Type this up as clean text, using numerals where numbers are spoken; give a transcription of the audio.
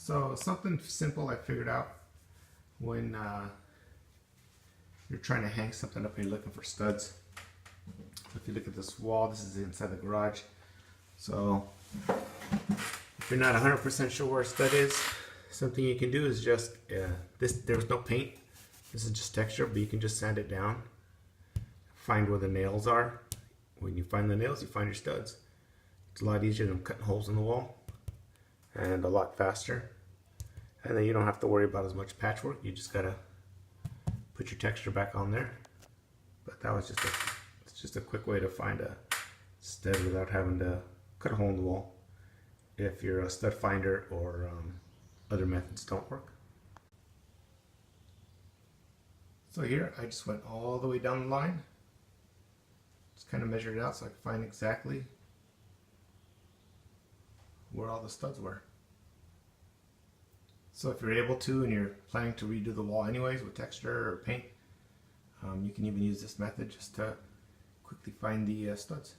So something simple I figured out when you're trying to hang something up and you're looking for studs. So if you look at this wall, this is inside the garage. So if you're not 100% sure where a stud is, something you can do is just, there's no paint. This is just texture, but you can just sand it down. Find where the nails are. When you find the nails, you find your studs. It's a lot easier than cutting holes in the wall, and a lot faster. And then you don't have to worry about as much patchwork. You just gotta put your texture back on there. But that was just a quick way to find a stud without having to cut a hole in the wall if your stud finder or other methods don't work. So here I just went all the way down the line. Just kind of measured it out so I could find exactly where all the studs were. So if you're able to and you're planning to redo the wall anyways with texture or paint, you can even use this method just to quickly find the studs.